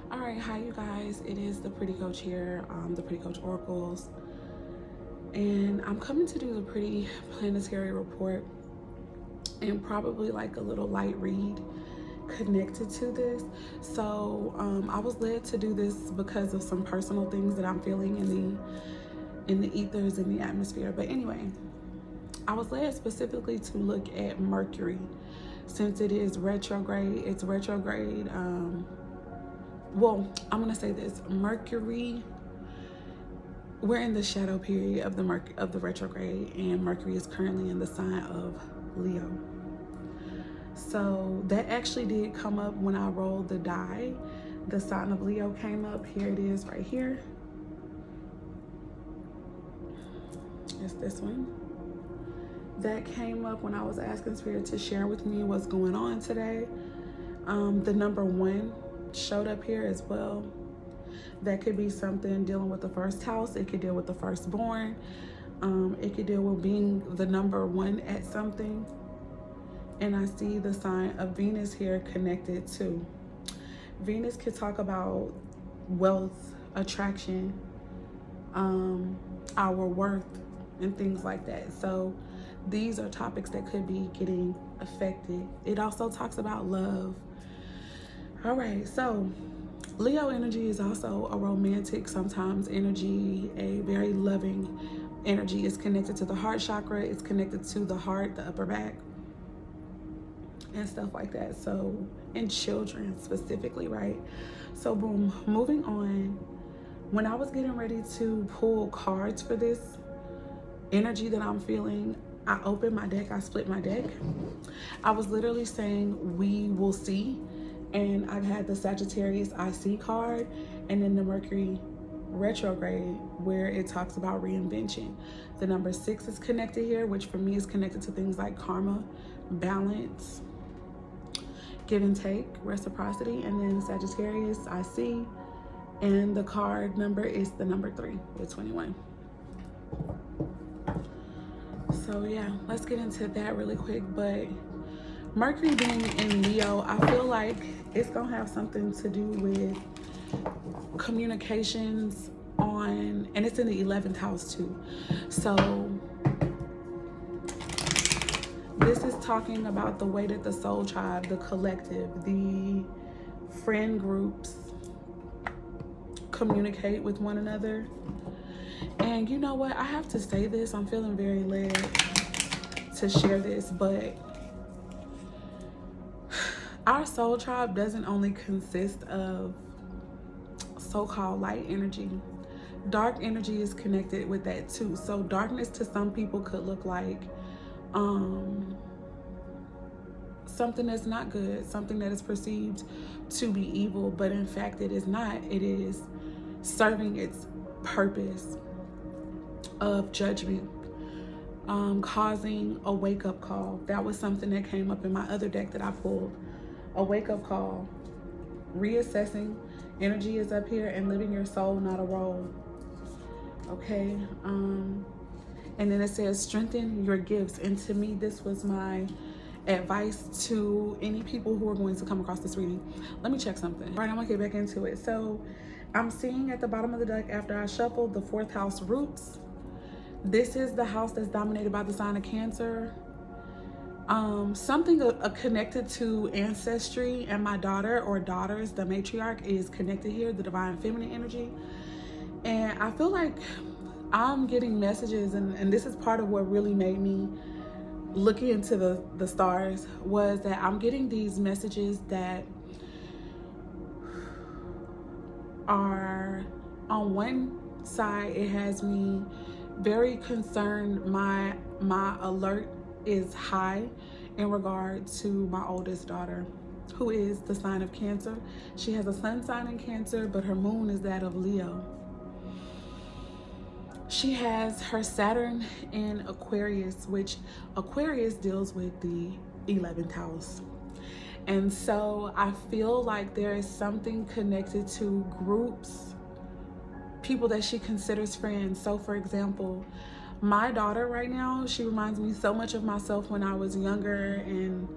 All right, hi you guys. It is the Pretty Coach here, the Pretty Coach Oracles, and I'm coming to do the Pretty Planetary Report and probably like a little light read connected to this. So I was led to do this because of some personal things that I'm feeling in the ethers, in the atmosphere. But anyway, I was led specifically to look at Mercury since it is retrograde. It's retrograde. Well, I'm gonna say this: Mercury. We're in the shadow period of the retrograde, and Mercury is currently in the sign of Leo. So that actually did come up when I rolled the die. The sign of Leo came up. Here it is, right here. It's this one. That came up when I was asking Spirit to share with me what's going on today. The number 1 showed up here as well. That could be something dealing with the first house. It could deal with the firstborn. It could deal with being the number 1 at something. And I see the sign of Venus here connected too. Venus could talk about wealth, attraction, our worth, and things like that. So these are topics that could be getting affected. It also talks about love. All right, so Leo energy is also a romantic, sometimes energy, a very loving energy. It's connected to the heart chakra. It's connected to the heart, the upper back, and stuff like that. So, in children specifically, right? So, boom, moving on. When I was getting ready to pull cards for this energy that I'm feeling, I opened my deck. I split my deck. I was literally saying, we will see. And I've had the Sagittarius IC card, and then the Mercury retrograde, where it talks about reinvention. The number 6 is connected here, which for me is connected to things like karma, balance, give and take, reciprocity. And then Sagittarius IC, and the card number is the number 3 with 21. So yeah, let's get into that really quick. But Mercury being in Leo, I feel like it's gonna have something to do with communications on, and it's in the 11th house too. So this is talking about the way that the soul tribe, the collective, the friend groups communicate with one another. And you know what? I have to say this. I'm feeling very led to share this, but our soul tribe doesn't only consist of so-called light energy. Dark energy is connected with that too. So darkness to some people could look like something that's not good, something that is perceived to be evil, but in fact it is not. It is serving its purpose of judgment, causing a wake-up call. That was something that came up in my other deck that I pulled. A wake-up call, reassessing. Energy is up here, and living your soul, not a role. Okay, and then it says strengthen your gifts. And to me, this was my advice to any people who are going to come across this reading. Let me check something. All right, I'm gonna get back into it. So I'm seeing at the bottom of the deck, after I shuffled, the 4th house, roots. This is the house that's dominated by the sign of Cancer. Something connected to ancestry, and my daughter or daughters, the matriarch, is connected here, the divine feminine energy. And I feel like I'm getting messages, and this is part of what really made me look into the stars, was that I'm getting these messages that are, on one side, it has me very concerned. My alert is high in regard to my oldest daughter, who is the sign of Cancer. She has a sun sign in Cancer, but her moon is that of Leo. She has her Saturn in Aquarius, which Aquarius deals with the 11th house. And so I feel like there is something connected to groups, people that she considers friends. So for example, My daughter right now, she reminds me so much of myself when I was younger and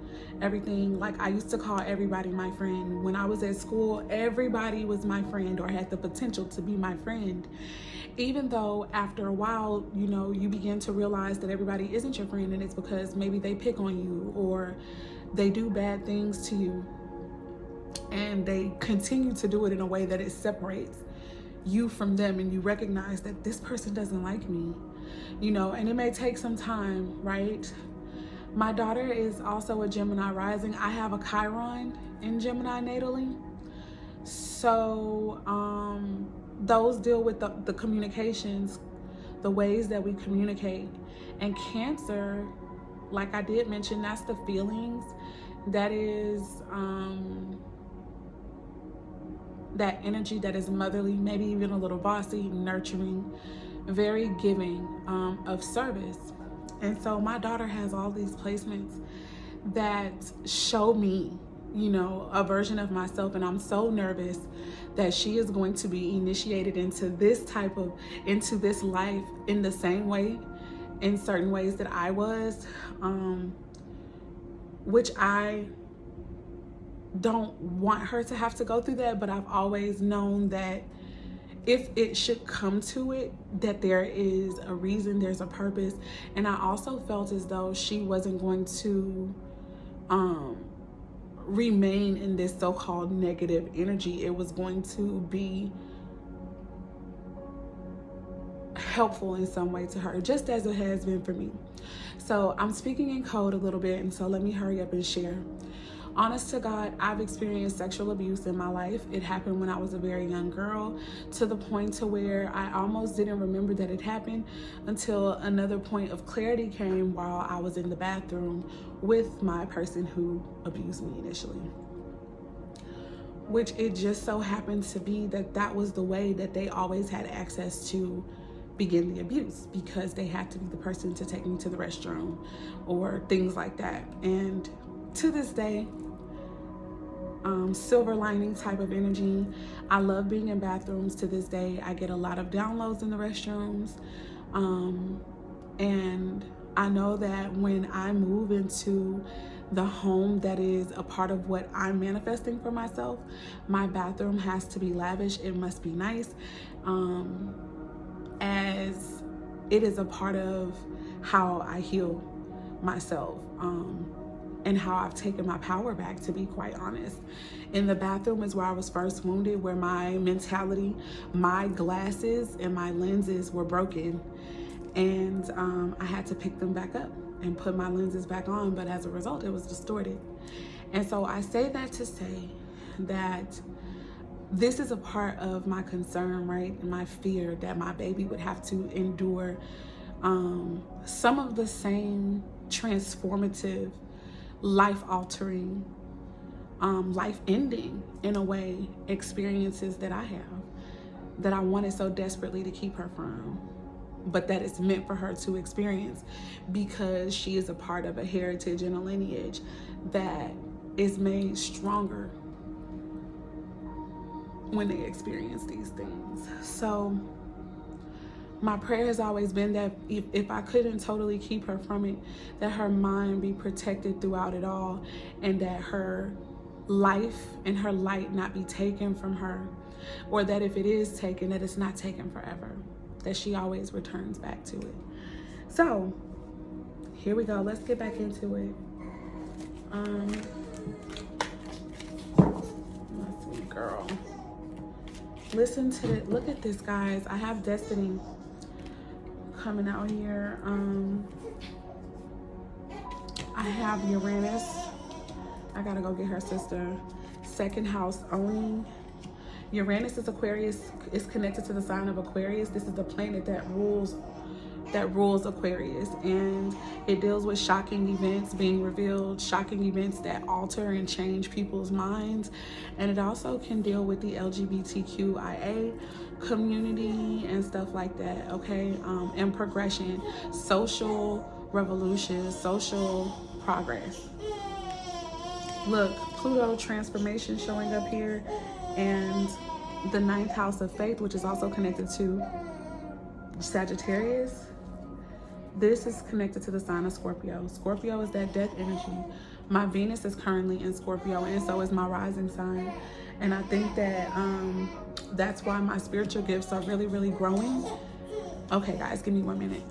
everything. Like, I used to call everybody my friend. When I was at school, everybody was my friend or had the potential to be my friend. Even though after a while, you know, you begin to realize that everybody isn't your friend, and it's because maybe they pick on you or they do bad things to you, and they continue to do it in a way that it separates you from them, and you recognize that this person doesn't like me, you know, and it may take some time, right? My daughter is also a Gemini rising. I have a Chiron in Gemini natally. So those deal with the communications, the ways that we communicate. And Cancer, like I did mention, that's the feelings. That is that energy that is motherly, maybe even a little bossy, nurturing, very giving of service. And so my daughter has all these placements that show me, you know, a version of myself, and I'm so nervous that she is going to be initiated into this life in the same way, in certain ways that I was, which I don't want her to have to go through that, but I've always known that if it should come to it, that there is a reason, there's a purpose. And I also felt as though she wasn't going to remain in this so-called negative energy. It was going to be helpful in some way to her, just as it has been for me. So I'm speaking in code a little bit, and so let me hurry up and share. Honest to God, I've experienced sexual abuse in my life. It happened when I was a very young girl, to the point to where I almost didn't remember that it happened until another point of clarity came while I was in the bathroom with my person who abused me initially. Which it just so happened to be that was the way that they always had access to begin the abuse, because they had to be the person to take me to the restroom or things like that. And to this day, silver lining type of energy. I love being in bathrooms to this day. I get a lot of downloads in the restrooms. And I know that when I move into the home that is a part of what I'm manifesting for myself, my bathroom has to be lavish. It must be nice, as it is a part of how I heal myself. And how I've taken my power back, to be quite honest. In the bathroom is where I was first wounded, where my mentality, my glasses and my lenses were broken. And I had to pick them back up and put my lenses back on, but as a result, it was distorted. And so I say that to say that this is a part of my concern, right? And my fear that my baby would have to endure some of the same transformative, life-altering, life-ending, in a way, experiences that I have, that I wanted so desperately to keep her from, but that it's meant for her to experience, because she is a part of a heritage and a lineage that is made stronger when they experience these things. So my prayer has always been that if I couldn't totally keep her from it, that her mind be protected throughout it all, and that her life and her light not be taken from her, or that if it is taken, that it's not taken forever, that she always returns back to it. So here we go. Let's get back into it. Let's see, girl. Listen to it. Look at this, guys. I have Destiny coming out here. I have Uranus. I gotta go get her sister. Second house owning. Uranus is Aquarius, is connected to the sign of Aquarius. This is the planet that rules Aquarius, and it deals with shocking events being revealed, shocking events that alter and change people's minds. And it also can deal with the LGBTQIA community and stuff like that, okay? And progression, social revolution, social progress. Look, Pluto transformation showing up here, and the 9th house of faith, which is also connected to Sagittarius. this is connected to the sign of Scorpio. Scorpio is that death energy. My Venus is currently in Scorpio, and so is my rising sign. And I think that that's why my spiritual gifts are really, really growing. Okay, guys, give me 1 minute.